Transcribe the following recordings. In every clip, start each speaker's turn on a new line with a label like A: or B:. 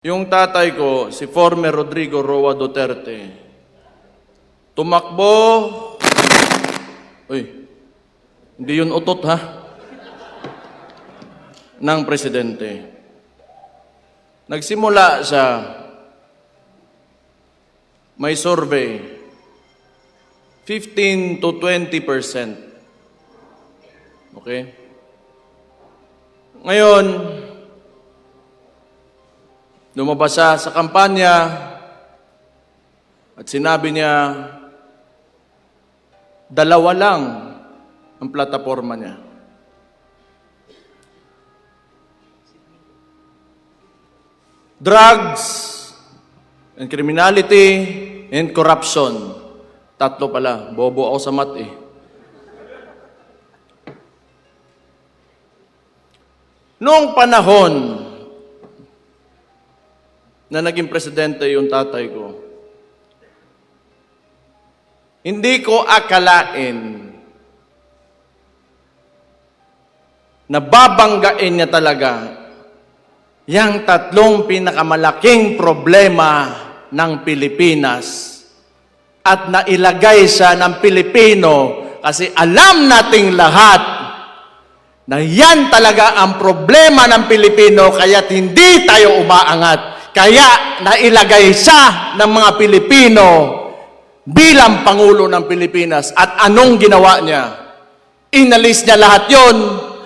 A: Yung tatay ko, si former Rodrigo Roa Duterte, tumakbo, hindi yun utot ha, ng presidente. Nagsimula siya, may survey, 15 to 20%. Okay? Ngayon, lumabas siya sa kampanya at sinabi niya, dalawa lang ang plataforma niya. Drugs and criminality and corruption. Tatlo pala. Bobo ako sa mat eh. Noong panahon na naging presidente yung tatay ko, hindi ko akalain na babanggain niya talaga yang tatlong pinakamalaking problema ng Pilipinas at nailagay siya ng Pilipino kasi alam nating lahat na yan talaga ang problema ng Pilipino kaya't hindi tayo umaangat. Kaya nailagay siya ng mga Pilipino bilang Pangulo ng Pilipinas. At anong ginawa niya? Inalis niya lahat yon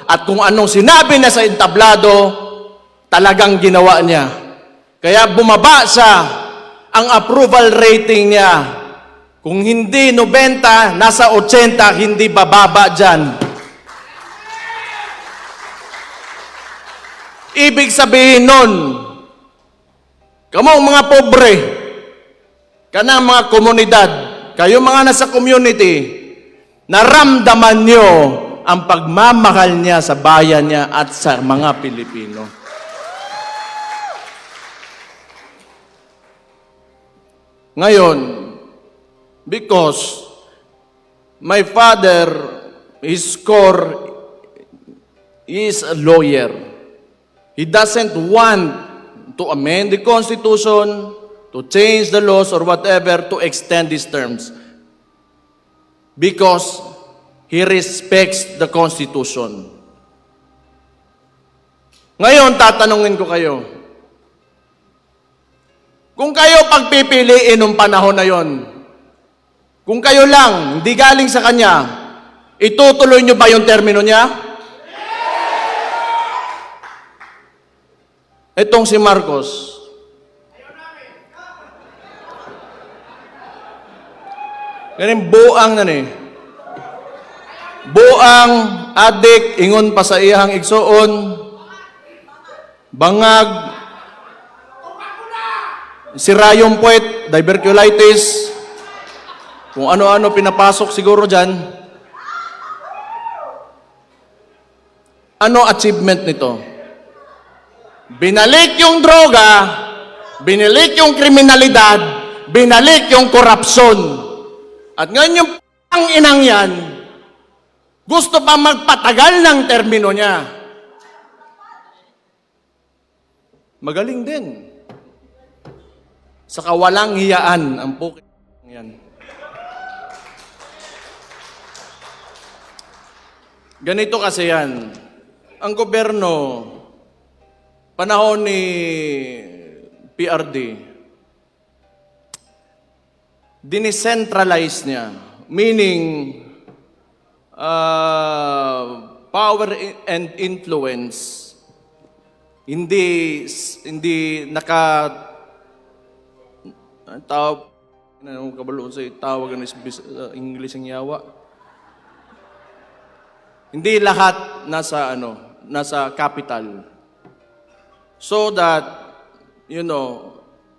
A: at kung anong sinabi niya sa entablado, talagang ginawa niya. Kaya bumaba siya ang approval rating niya. Kung hindi 90, nasa 80, hindi bababa dyan. Ibig sabihin nun, kamong mga pobre, kanang mga komunidad, kayo mga nasa community, naramdaman nyo ang pagmamahal niya sa bayan niya at sa mga Pilipino. Ngayon, because my father, his core is a lawyer. He doesn't want to amend the Constitution, to change the laws or whatever to extend these terms. Because he respects the Constitution. Ngayon, tatanungin ko kayo. Kung kayo pagpipiliin ng panahon na yon, kung kayo lang, hindi galing sa kanya, itutuloy nyo ba yung termino niya? Itong si Marcos. Ganun buang na ni. Buang, adik, ingon pa sa iyang igsoon, bangag, sirayong puwet, diverculitis, kung ano-ano pinapasok siguro dyan. Ano achievement nito? Binalik yung droga, binalik yung kriminalidad, binalik yung korupsyon. At ngayon yung inang yan, gusto pa magpatagal ng termino niya. Magaling din. Sa kawalang hiyaan ang pukin yan. Ganito kasi yan. Ang gobyerno, panahon ni PRD, dinicentralize niya. Meaning, power and influence, hindi tawag, kabalo sa tawag ng English ang yawa. Hindi lahat nasa capital. So that,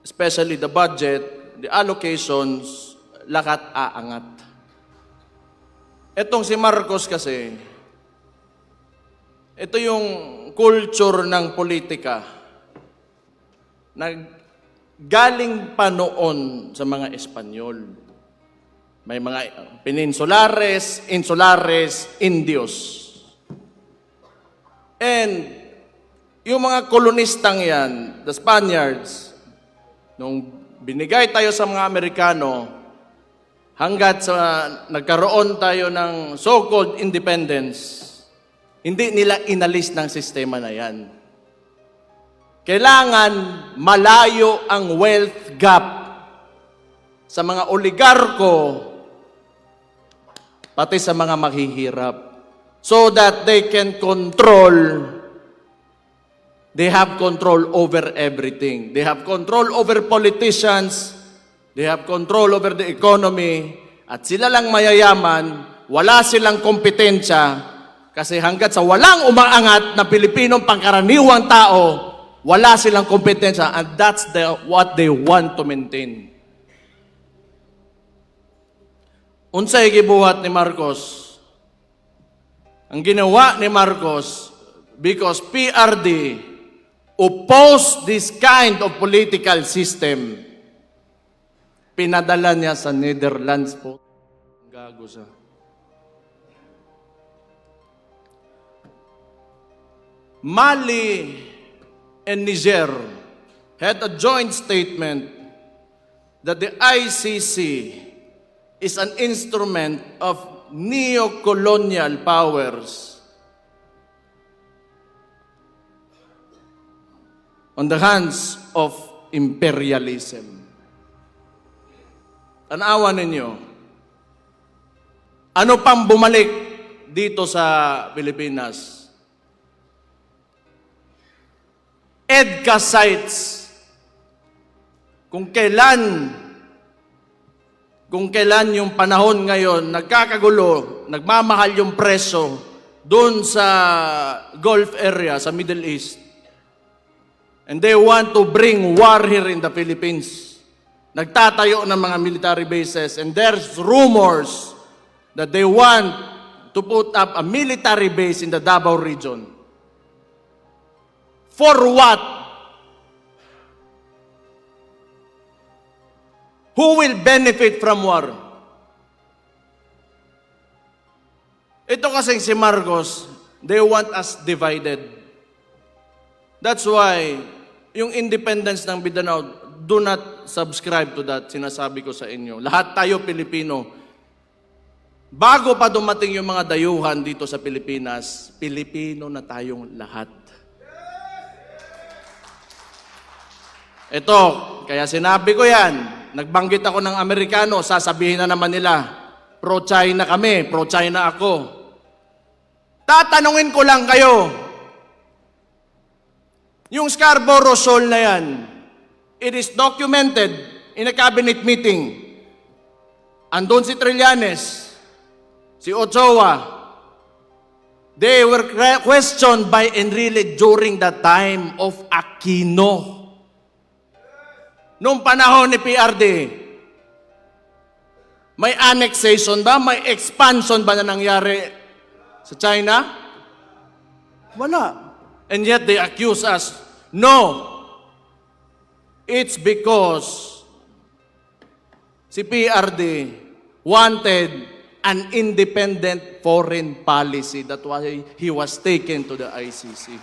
A: especially the budget, the allocations, lahat aangat. Etong si Marcos kasi, ito yung culture ng politika na galing pa noon sa mga Espanyol. May mga peninsulares, insulares, Indios. And yung mga kolonistang yan, the Spaniards, nung binigay tayo sa mga Amerikano, hanggat sa nagkaroon tayo ng so-called independence, hindi nila inalis ng sistema na yan. Kailangan malayo ang wealth gap sa mga oligarko, pati sa mga maghihirap, so that they can control. They have control over everything. They have control over politicians. They have control over the economy. At sila lang mayayaman, wala silang kompetensya. Kasi hanggat sa walang umaangat na Pilipinong pangkaraniwang tao, wala silang kompetensya. And that's what they want to maintain. Unsay gibuhat ni Marcos? Ang ginawa ni Marcos, because PRD oppose this kind of political system, pinadala niya sa Netherlands po. Gago siya. Mali and Niger had a joint statement that the ICC is an instrument of neo-colonial powers on the hands of imperialism. Tanawa ninyo, ano pang bumalik dito sa Pilipinas? EDCA sites. Kung kailan yung panahon ngayon, nagkakagulo, nagmamahal yung preso doon sa Gulf area, sa Middle East. And they want to bring war here in the Philippines. Nagtatayo ng mga military bases, and there's rumors that they want to put up a military base in the Davao region. For what? Who will benefit from war? Ito kasing si Marcos, they want us divided. That's why, yung independence ng Mindanao, do not subscribe to that, sinasabi ko sa inyo. Lahat tayo Pilipino. Bago pa dumating yung mga dayuhan dito sa Pilipinas, Pilipino na tayong lahat. Ito, kaya sinabi ko yan, nagbanggit ako ng Amerikano, sasabihin na naman nila, pro-China kami, pro-China ako. Tatanungin ko lang kayo, yung Scarborough Shoal na yan, it is documented in a cabinet meeting. Andun si Trillanes, si Ochoa. They were questioned by Enrile during the time of Aquino. Noong panahon ni PRD, may annexation ba? May expansion ba na nangyari sa China? Wala. And yet they accuse us. No. It's because si PRD wanted an independent foreign policy. That's why he was taken to the ICC.